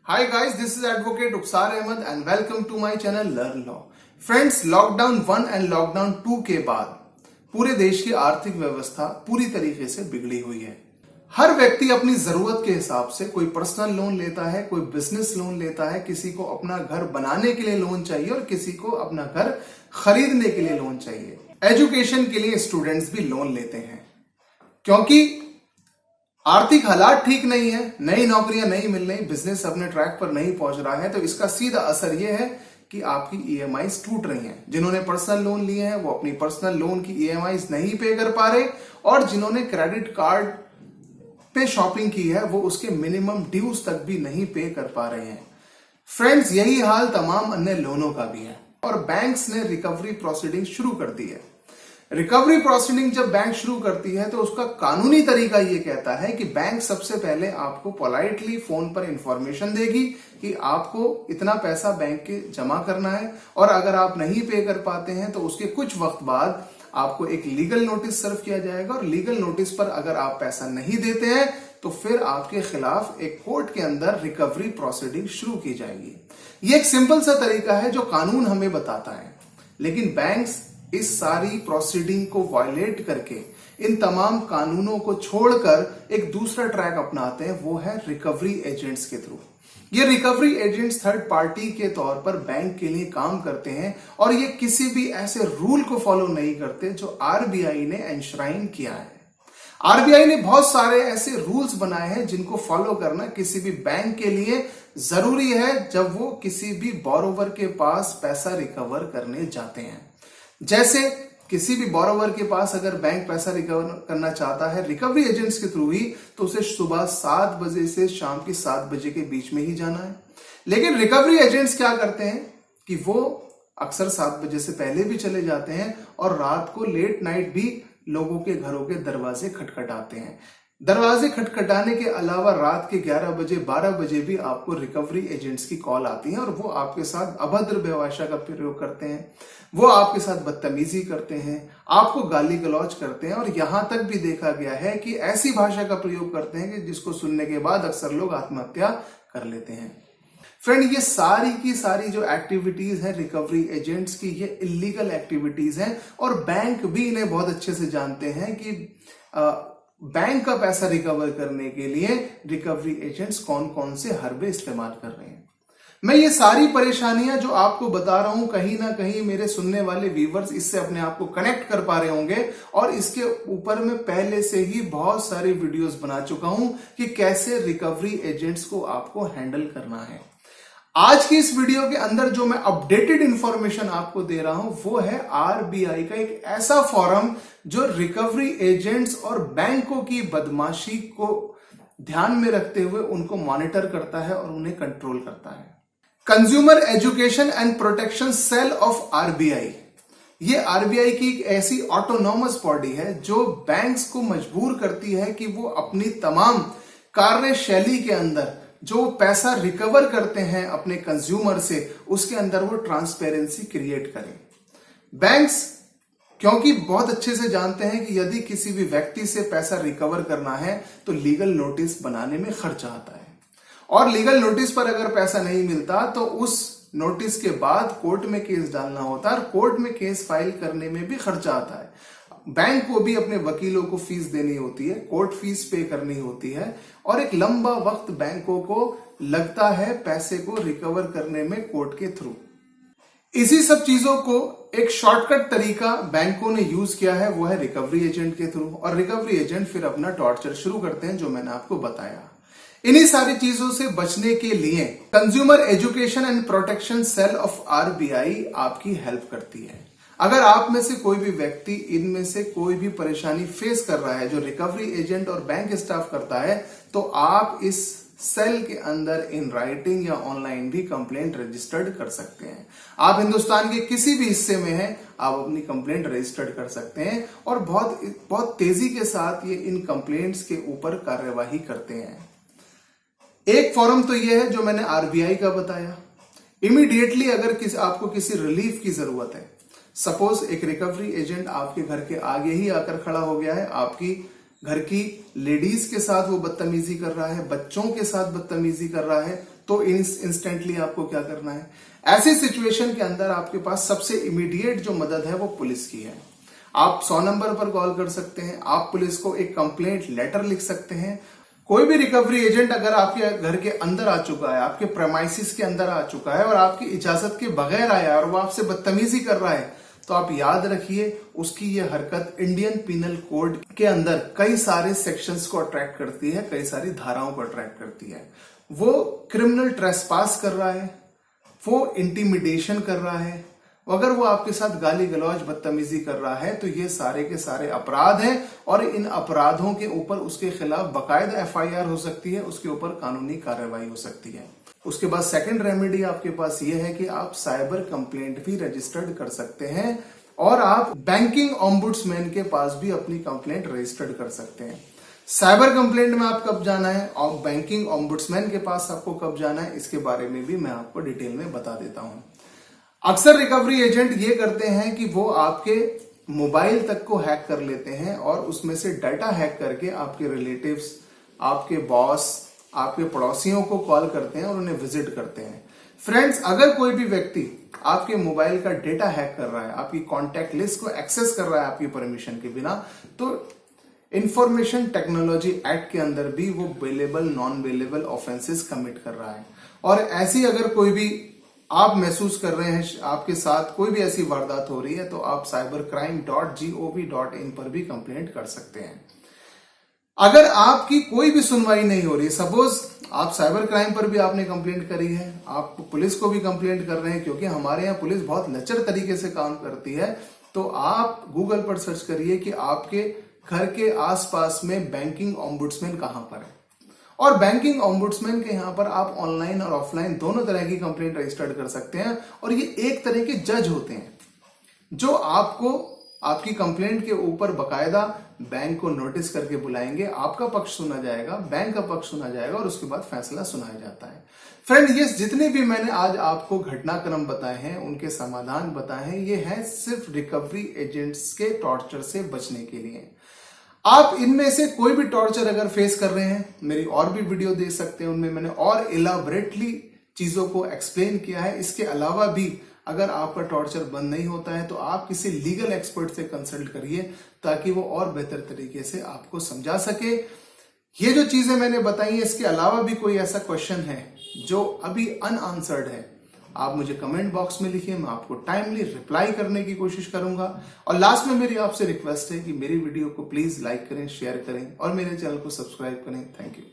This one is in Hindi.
Hi guys, this is Advocate Uksar Ahmed and welcome to my channel Learn Law. Friends, lockdown 1 and lockdown 2 के बाद पूरे देश की आर्थिक व्यवस्था पूरी तरीके से बिगड़ी हुई है। हर व्यक्ति अपनी जरूरत के हिसाब से कोई पर्सनल लोन लेता है, कोई बिजनेस लोन लेता है, किसी को अपना घर बनाने के लिए लोन चाहिए और किसी को अपना घर खरीदने के लिए लोन चाहिए। एजुकेशन के लिए स्टूडेंट्स भी लोन लेते हैं क्योंकि आर्थिक हालात ठीक नहीं है, नई नौकरियां नहीं मिल रही, बिजनेस अपने ट्रैक पर नहीं पहुंच रहा है, तो इसका सीधा असर यह है कि आपकी ईएमआईज टूट रही हैं। जिन्होंने पर्सनल लोन लिए हैं वो अपनी पर्सनल लोन की ईएमआईज नहीं पे कर पा रहे और जिन्होंने क्रेडिट कार्ड पे शॉपिंग की है वो उसके मिनिमम ड्यूज तक भी नहीं पे कर पा रहे हैं। फ्रेंड्स, यही हाल तमाम अन्य लोनों का भी है और बैंक्स ने रिकवरी प्रोसीडिंग शुरू कर दी है। रिकवरी प्रोसीडिंग जब बैंक शुरू करती है तो उसका कानूनी तरीका ये कहता है कि बैंक सबसे पहले आपको पोलाइटली फोन पर इंफॉर्मेशन देगी कि आपको इतना पैसा बैंक के जमा करना है और अगर आप नहीं पे कर पाते हैं तो उसके कुछ वक्त बाद आपको एक लीगल नोटिस सर्व किया जाएगा और लीगल नोटिस पर अगर आप पैसा नहीं देते हैं तो फिर आपके खिलाफ एक कोर्ट के अंदर रिकवरी प्रोसीडिंग शुरू की जाएगी। ये एक सिंपल सा तरीका है जो कानून हमें बताता है, लेकिन बैंक्स इस सारी प्रोसीडिंग को वायलेट करके इन तमाम कानूनों को छोड़कर एक दूसरा ट्रैक अपनाते हैं, वो है रिकवरी एजेंट्स के थ्रू। ये रिकवरी एजेंट्स थर्ड पार्टी के तौर पर बैंक के लिए काम करते हैं और ये किसी भी ऐसे रूल को फॉलो नहीं करते जो आरबीआई ने एनश्राइन किया है। आरबीआई ने बहुत सारे ऐसे रूल्स बनाए हैं जिनको फॉलो करना किसी भी बैंक के लिए जरूरी है जब वो किसी भी बोरोवर के पास पैसा रिकवर करने जाते हैं। जैसे किसी भी बोरोवर के पास अगर बैंक पैसा रिकवर करना चाहता है रिकवरी एजेंट्स के थ्रू ही, तो उसे सुबह 7 बजे से शाम की 7 बजे के बीच में ही जाना है। लेकिन रिकवरी एजेंट्स क्या करते हैं कि वो अक्सर 7 बजे से पहले भी चले जाते हैं और रात को लेट नाइट भी लोगों के घरों के दरवाजे खटखटाते हैं। दरवाजे खटखटाने के अलावा रात के 11 बजे 12 बजे भी आपको रिकवरी एजेंट्स की कॉल आती है और वो आपके साथ अभद्र भाषा का प्रयोग करते हैं, वो आपके साथ बदतमीजी करते हैं, आपको गाली गलौज करते हैं और यहां तक भी देखा गया है कि ऐसी भाषा का प्रयोग करते हैं कि जिसको सुनने के बाद अक्सर लोग आत्महत्या कर लेते हैं। फ्रेंड, ये सारी की सारी जो एक्टिविटीज है रिकवरी एजेंट्स की, ये इलीगल एक्टिविटीज हैं और बैंक भी इन्हें बहुत अच्छे से जानते हैं कि बैंक का पैसा रिकवर करने के लिए रिकवरी एजेंट्स कौन कौन से हरबे इस्तेमाल कर रहे हैं। मैं ये सारी परेशानियां जो आपको बता रहा हूं, कहीं ना कहीं मेरे सुनने वाले व्यूवर्स इससे अपने आप को कनेक्ट कर पा रहे होंगे और इसके ऊपर मैं पहले से ही बहुत सारी वीडियोस बना चुका हूं कि कैसे रिकवरी एजेंट्स को आपको हैंडल करना है। आज की इस वीडियो के अंदर जो मैं अपडेटेड इंफॉर्मेशन आपको दे रहा हूं वो है आरबीआई का एक ऐसा फॉरम जो रिकवरी एजेंट्स और बैंकों की बदमाशी को ध्यान में रखते हुए उनको मॉनिटर करता है और उन्हें कंट्रोल करता है। Consumer education and protection cell of RBI, ये आरबीआई की एक ऐसी ऑटोनॉमस बॉडी है जो बैंक्स को मजबूर करती है कि वो अपनी तमाम कार्यशैली के अंदर जो पैसा रिकवर करते हैं अपने कंज्यूमर से, उसके अंदर वो ट्रांसपेरेंसी क्रिएट करें। बैंक्स क्योंकि बहुत अच्छे से जानते हैं कि यदि किसी भी व्यक्ति से पैसा रिकवर करना है तो लीगल नोटिस बनाने में खर्चा आता है और लीगल नोटिस पर अगर पैसा नहीं मिलता तो उस नोटिस के बाद कोर्ट में केस डालना होता है और कोर्ट में केस फाइल करने में भी खर्चा आता है। बैंक को भी अपने वकीलों को फीस देनी होती है, कोर्ट फीस पे करनी होती है और एक लंबा वक्त बैंकों को लगता है पैसे को रिकवर करने में कोर्ट के थ्रू। इसी सब चीजों को एक शॉर्टकट तरीका बैंकों ने यूज किया है, वो है रिकवरी एजेंट के थ्रू और रिकवरी एजेंट फिर अपना टॉर्चर शुरू करते हैं जो मैंने आपको बताया। इन्हीं सारी चीजों से बचने के लिए consumer education and protection cell of RBI आपकी हेल्प करती है। अगर आप में से कोई भी व्यक्ति इनमें से कोई भी परेशानी फेस कर रहा है जो रिकवरी एजेंट और बैंक स्टाफ करता है तो आप इस सेल के अंदर इन राइटिंग या ऑनलाइन भी कंप्लेंट रजिस्टर्ड कर सकते हैं। आप हिंदुस्तान के किसी भी हिस्से में हैं, आप अपनी कंप्लेंट रजिस्टर्ड कर सकते हैं और बहुत तेजी के साथ ये इन कंप्लेंट्स के ऊपर कार्यवाही करते हैं। एक फॉर्म तो ये है जो मैंने आरबीआई का बताया। इमीडिएटली अगर आपको किसी रिलीफ की जरूरत है, सपोज एक रिकवरी एजेंट आपके घर के आगे ही आकर खड़ा हो गया है, आपकी घर की लेडीज के साथ वो बदतमीजी कर रहा है, बच्चों के साथ बदतमीजी कर रहा है, तो इंस्टेंटली आपको क्या करना है? ऐसी सिचुएशन के अंदर आपके पास सबसे इमीडिएट जो मदद है वो पुलिस की है। आप 100 नंबर पर कॉल कर सकते हैं, आप पुलिस को एक कंप्लेंट लेटर लिख सकते हैं। कोई भी रिकवरी एजेंट अगर आपके घर के अंदर आ चुका है, आपके प्रेमाइसिस के अंदर आ चुका है और आपकी इजाजत के बगैर आया और वो आपसे बदतमीजी कर रहा है, तो आप याद रखिए उसकी ये हरकत इंडियन पीनल कोड के अंदर कई सारे सेक्शंस को अट्रैक्ट करती है, कई सारी धाराओं को अट्रैक्ट करती है। वो क्रिमिनल ट्रेसपास कर रहा है, वो इंटिमिडेशन कर रहा है, अगर वो आपके साथ गाली गलौज बदतमीजी कर रहा है, तो ये सारे के सारे अपराध हैं और इन अपराधों के ऊपर उसके खिलाफ बाकायदा FIR हो सकती है, उसके ऊपर कानूनी कार्रवाई हो सकती है। उसके बाद सेकंड रेमेडी आपके पास ये है कि आप साइबर कंप्लेंट भी रजिस्टर्ड कर सकते हैं और आप बैंकिंग ओम्बुड्समैन के पास भी अपनी कंप्लेंट रजिस्टर्ड कर सकते हैं। साइबर कंप्लेंट में आप कब जाना है और बैंकिंग ओम्बुड्समैन के पास आपको कब जाना है, इसके बारे में भी मैं आपको डिटेल में बता देता हूं। अक्सर रिकवरी एजेंट ये करते हैं कि वो आपके मोबाइल तक को हैक कर लेते हैं और उसमें से डाटा हैक करके आपके रिलेटिव्स, आपके बॉस, आपके पड़ोसियों को कॉल करते हैं और उन्हें विजिट करते हैं। फ्रेंड्स, अगर कोई भी व्यक्ति आपके मोबाइल का डेटा हैक कर रहा है, आपकी कॉन्टैक्ट लिस्ट को एक्सेस कर रहा है आपकी परमिशन के बिना, तो इंफॉर्मेशन टेक्नोलॉजी एक्ट के अंदर भी वो bailable non bailable offences commit कर रहा है। और ऐसी अगर कोई भी आप महसूस कर रहे हैं आपके साथ कोई भी ऐसी वारदात हो रही है, तो आप cybercrime.gov.in पर भी कंप्लेंट कर सकते हैं। अगर आपकी कोई भी सुनवाई नहीं हो रही, सपोज आप साइबर क्राइम पर भी आपने कंप्लेंट करी है, आप पुलिस को भी कंप्लेंट कर रहे हैं, क्योंकि हमारे यहाँ पुलिस बहुत लचर तरीके से काम करती है, तो आप गूगल पर सर्च करिए कि आपके घर के आसपास में बैंकिंग ओम्बुड्समैन कहां पर है, और बैंकिंग ओम्बुड्समैन के यहाँ पर आप ऑनलाइन और ऑफलाइन दोनों तरह की कंप्लेंट रजिस्टर्ड कर सकते हैं। और ये एक तरह के जज होते हैं जो आपको आपकी कंप्लेंट के ऊपर बकायदा बैंक को नोटिस करके बुलाएंगे, आपका पक्ष सुना जाएगा, बैंक का पक्ष सुना जाएगा और उसके बाद फैसला सुनाया जाता है। फ्रेंड, ये जितने भी मैंने आज आपको घटनाक्रम बताए हैं, उनके समाधान बताए हैं, ये है सिर्फ रिकवरी एजेंट्स के टॉर्चर से बचने के लिए। आप इनमें से कोई भी टॉर्चर अगर फेस कर रहे हैं, मेरी और भी वीडियो देख सकते हैं, उनमें मैंने और इलाबोरेटली चीजों को एक्सप्लेन किया है। इसके अलावा भी अगर आपका टॉर्चर बंद नहीं होता है तो आप किसी लीगल एक्सपर्ट से कंसल्ट करिए, ताकि वो और बेहतर तरीके से आपको समझा सके। ये जो चीजें मैंने बताई है, इसके अलावा भी कोई ऐसा क्वेश्चन है जो अभी अनआंसर्ड है, आप मुझे कमेंट बॉक्स में लिखिए, मैं आपको टाइमली रिप्लाई करने की कोशिश करूंगा। और लास्ट में मेरी आपसे रिक्वेस्ट है कि मेरी वीडियो को प्लीज लाइक करें, शेयर करें और मेरे चैनल को सब्सक्राइब करें। Thank you.